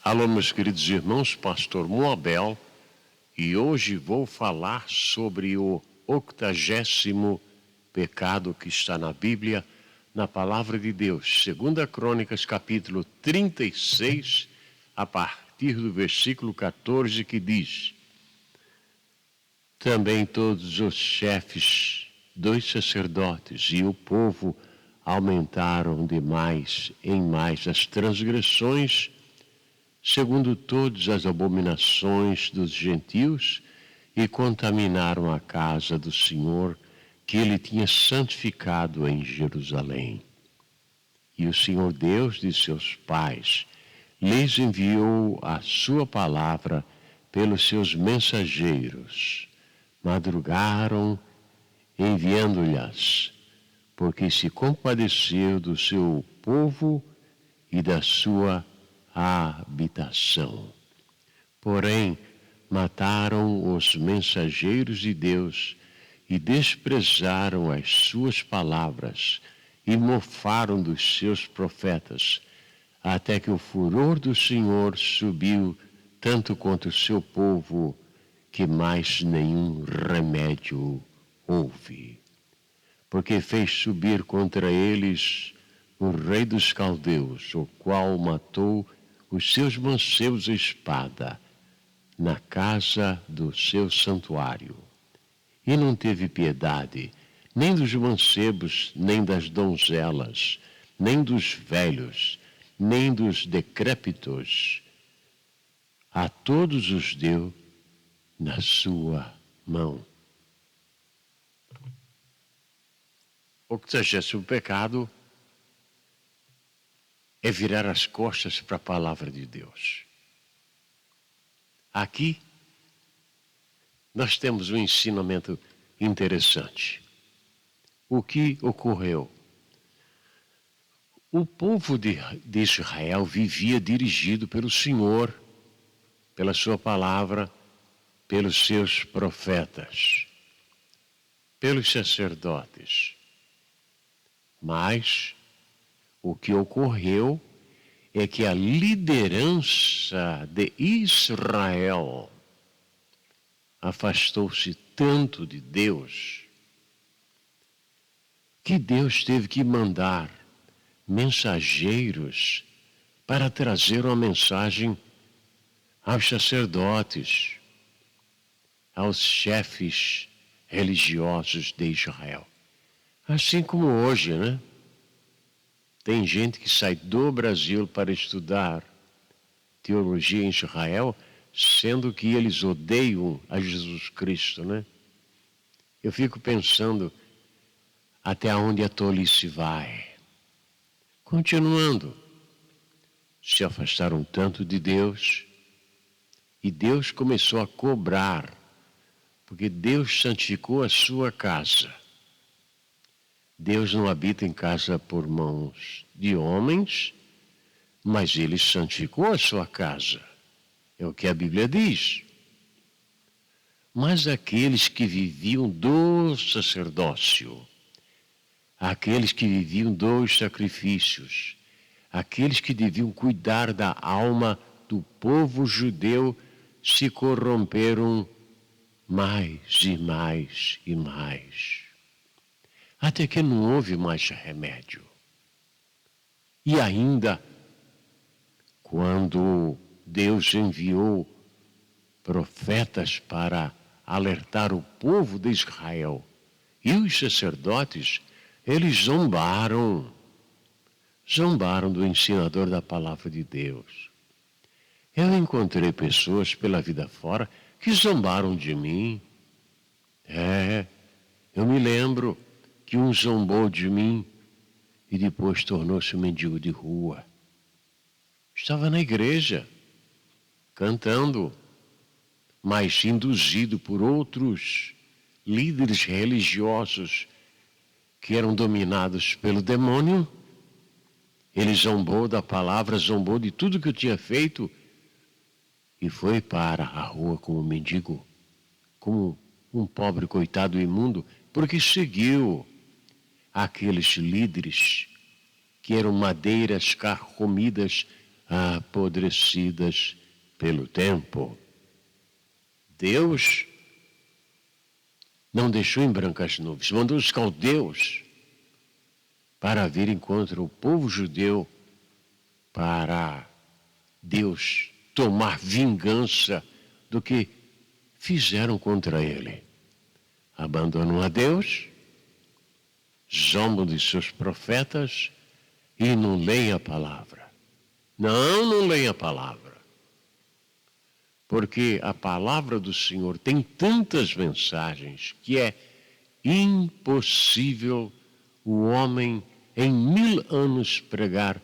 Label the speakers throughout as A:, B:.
A: Alô, meus queridos irmãos, pastor Moabel, e hoje vou falar sobre o 80º pecado que está na Bíblia, na Palavra de Deus. 2 Crônicas, capítulo 36, a partir do versículo 14, que diz: Também todos os chefes dos sacerdotes e o povo aumentaram de mais em mais as transgressões, segundo todas as abominações dos gentios, e contaminaram a casa do Senhor, que ele tinha santificado em Jerusalém. E o Senhor Deus de seus pais lhes enviou a sua palavra pelos seus mensageiros. Madrugaram enviando-lhes, porque se compadeceu do seu povo e da sua habitação. Porém, mataram os mensageiros de Deus e desprezaram as suas palavras e mofaram dos seus profetas, até que o furor do Senhor subiu tanto contra o seu povo, que mais nenhum remédio houve. Porque fez subir contra eles o rei dos caldeus, o qual matou os seus mancebos à espada na casa do seu santuário. E não teve piedade nem dos mancebos, nem das donzelas, nem dos velhos, nem dos decrépitos. A todos os deu na sua mão. O 80º pecado é virar as costas para a palavra de Deus. Aqui nós temos um ensinamento interessante. O que ocorreu? O povo de Israel vivia dirigido pelo Senhor, pela sua palavra, pelos seus profetas, pelos sacerdotes. Mas o que ocorreu é que a liderança de Israel afastou-se tanto de Deus que Deus teve que mandar mensageiros para trazer uma mensagem aos sacerdotes, aos chefes religiosos de Israel. Assim como hoje, né? Tem gente que sai do Brasil para estudar teologia em Israel, sendo que eles odeiam a Jesus Cristo, né? Eu fico pensando até onde a tolice vai. Continuando, se afastaram tanto de Deus, e Deus começou a cobrar, porque Deus santificou a sua casa. Deus não habita em casa por mãos de homens, mas ele santificou a sua casa. É o que a Bíblia diz. Mas aqueles que viviam do sacerdócio, aqueles que viviam dos sacrifícios, aqueles que deviam cuidar da alma do povo judeu, se corromperam mais e mais e mais, até que não houve mais remédio. E ainda, quando Deus enviou profetas para alertar o povo de Israel e os sacerdotes, eles zombaram do ensinador da palavra de Deus. Eu encontrei pessoas pela vida fora que zombaram de mim. Eu me lembro que um zombou de mim e depois tornou-se um mendigo de rua. Estava na igreja, cantando, mas induzido por outros líderes religiosos que eram dominados pelo demônio. Ele zombou da palavra, zombou de tudo que eu tinha feito e foi para a rua como um mendigo, como um pobre coitado imundo, porque seguiu aqueles líderes que eram madeiras carcomidas apodrecidas pelo tempo. Deus não deixou em brancas nuvens, mandou os caldeus para virem contra o povo judeu, para Deus tomar vingança do que fizeram contra ele. Abandonam a Deus, zombam de seus profetas e não leem a palavra. Não leem a palavra. Porque a palavra do Senhor tem tantas mensagens que é impossível o homem em 1000 anos pregar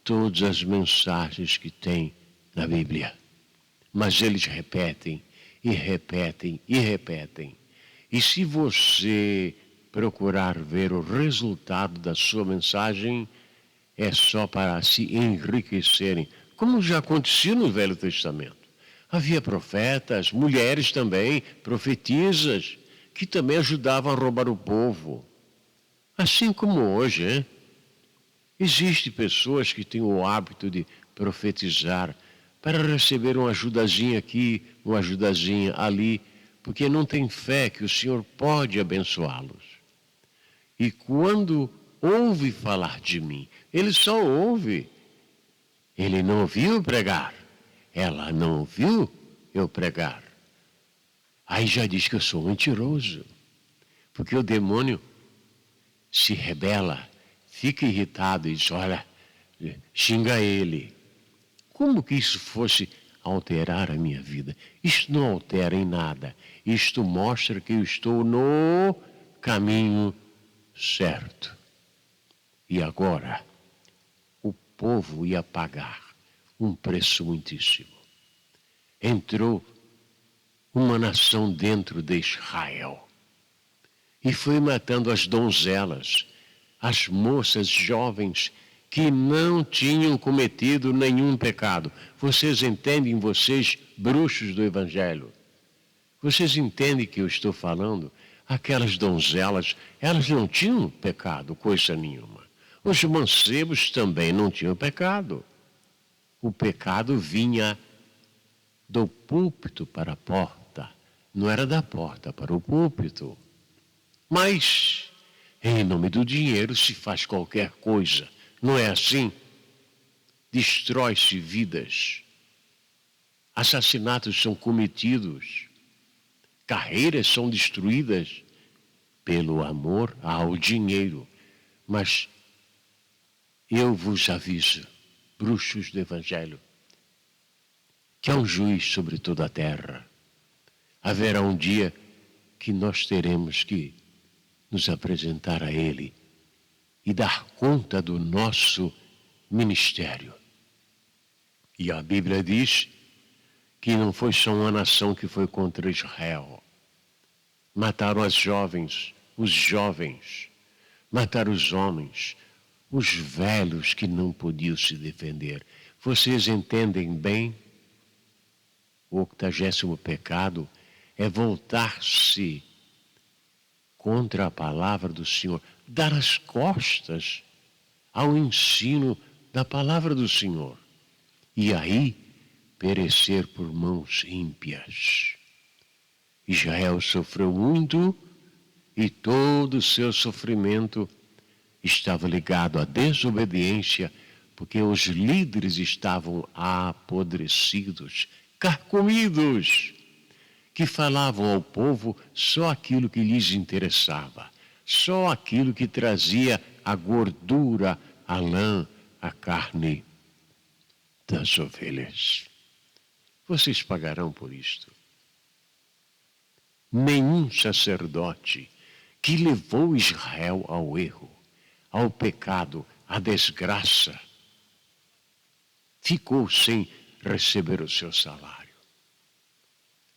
A: todas as mensagens que tem na Bíblia. Mas eles repetem e repetem e repetem. E se você procurar ver o resultado da sua mensagem, é só para se enriquecerem, como já acontecia no Velho Testamento. Havia profetas, mulheres também, profetisas, que também ajudavam a roubar o povo. Assim como hoje, hein? Existem pessoas que têm o hábito de profetizar para receber uma ajudazinha aqui, uma ajudazinha ali, porque não tem fé que o Senhor pode abençoá-los. E quando ouve falar de mim, ele só ouve. Ele não ouviu pregar. Ela não ouviu eu pregar. Aí já diz que eu sou mentiroso. Porque o demônio se rebela, fica irritado e diz, olha, xinga ele. Como que isso fosse alterar a minha vida? Isto não altera em nada. Isto mostra que eu estou no caminho certo. E agora, o povo ia pagar um preço muitíssimo. Entrou uma nação dentro de Israel e foi matando as donzelas, as moças jovens que não tinham cometido nenhum pecado. Vocês entendem, vocês, bruxos do Evangelho? Vocês entendem que eu estou falando? Aquelas donzelas, elas não tinham pecado, coisa nenhuma. Os mancebos também não tinham pecado. O pecado vinha do púlpito para a porta, não era da porta para o púlpito. Mas, em nome do dinheiro, se faz qualquer coisa, não é assim? Destrói-se vidas, assassinatos são cometidos, carreiras são destruídas pelo amor ao dinheiro. Mas eu vos aviso, bruxos do Evangelho, que há um juiz sobre toda a terra. Haverá um dia que nós teremos que nos apresentar a Ele e dar conta do nosso ministério. E a Bíblia diz que não foi só uma nação que foi contra Israel. Mataram as jovens, os jovens, mataram os homens, os velhos que não podiam se defender. Vocês entendem bem? O 80º pecado é voltar-se contra a palavra do Senhor, dar as costas ao ensino da palavra do Senhor. E aí, perecer por mãos ímpias. Israel sofreu muito e todo o seu sofrimento estava ligado à desobediência, porque os líderes estavam apodrecidos, carcomidos, que falavam ao povo só aquilo que lhes interessava, só aquilo que trazia a gordura, a lã, a carne das ovelhas. Vocês pagarão por isto. Nenhum sacerdote que levou Israel ao erro, ao pecado, à desgraça, ficou sem receber o seu salário.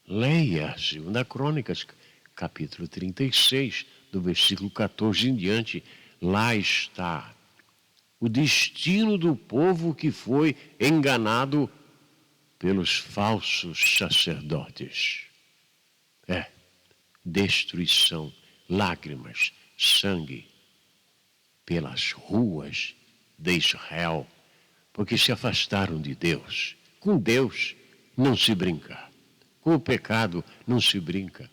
A: Leia 2 Crônicas, capítulo 36, do versículo 14 em diante. Lá está o destino do povo que foi enganado pelos falsos sacerdotes. Destruição, lágrimas, sangue pelas ruas de Israel, porque se afastaram de Deus. Com Deus não se brinca. Com o pecado não se brinca.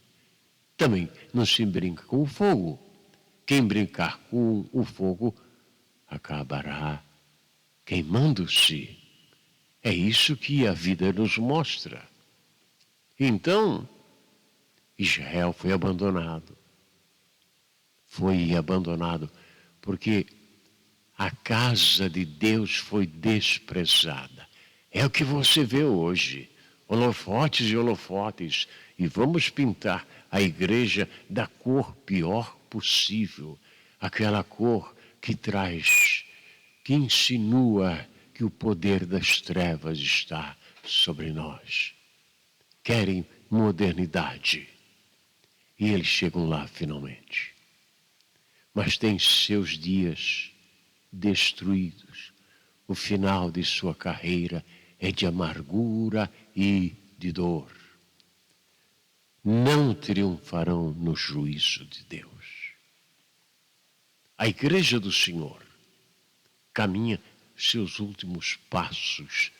A: Também não se brinca com o fogo. Quem brincar com o fogo acabará queimando-se. É isso que a vida nos mostra. Então, Israel foi abandonado. Foi abandonado porque a casa de Deus foi desprezada. É o que você vê hoje. Holofotes e holofotes. E vamos pintar a igreja da cor pior possível. Aquela cor que traz, que insinua que o poder das trevas está sobre nós. Querem modernidade. E eles chegam lá finalmente. Mas têm seus dias destruídos. O final de sua carreira é de amargura e de dor. Não triunfarão no juízo de Deus. A igreja do Senhor caminha seus últimos passos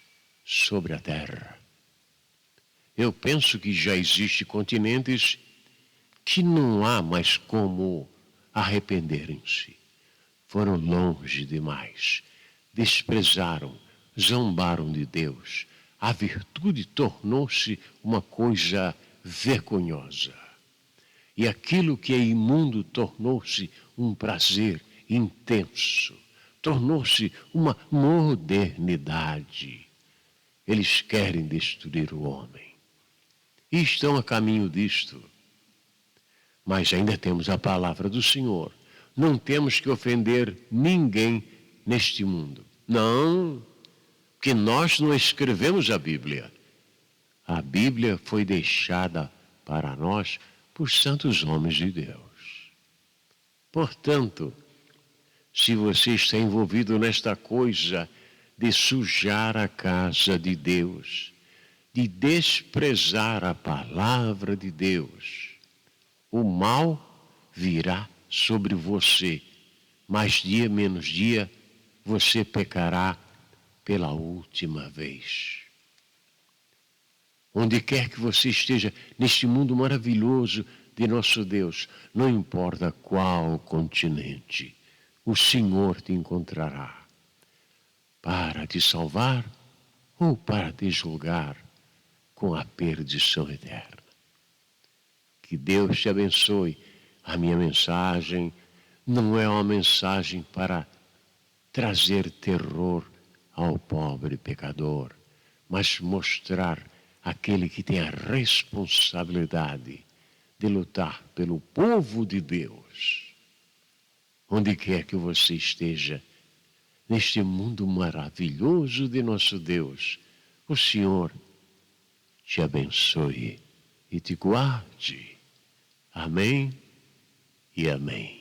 A: sobre a terra. Eu penso que já existem continentes que não há mais como arrependerem-se. Foram longe demais, desprezaram, zombaram de Deus. A virtude tornou-se uma coisa vergonhosa. E aquilo que é imundo tornou-se um prazer intenso. Tornou-se uma modernidade. Eles querem destruir o homem. E estão a caminho disto. Mas ainda temos a palavra do Senhor. Não temos que ofender ninguém neste mundo. Não, porque nós não escrevemos a Bíblia. A Bíblia foi deixada para nós por santos homens de Deus. Portanto, se você está envolvido nesta coisa de sujar a casa de Deus, de desprezar a palavra de Deus, o mal virá sobre você. Mais dia, menos dia, você pecará pela última vez. Onde quer que você esteja neste mundo maravilhoso de nosso Deus, não importa qual continente, o Senhor te encontrará para te salvar ou para te julgar com a perdição eterna. Que Deus te abençoe. A minha mensagem não é uma mensagem para trazer terror ao pobre pecador, mas mostrar aquele que tem a responsabilidade de lutar pelo povo de Deus. Onde quer que você esteja, neste mundo maravilhoso de nosso Deus, o Senhor te abençoe e te guarde. Amém e amém.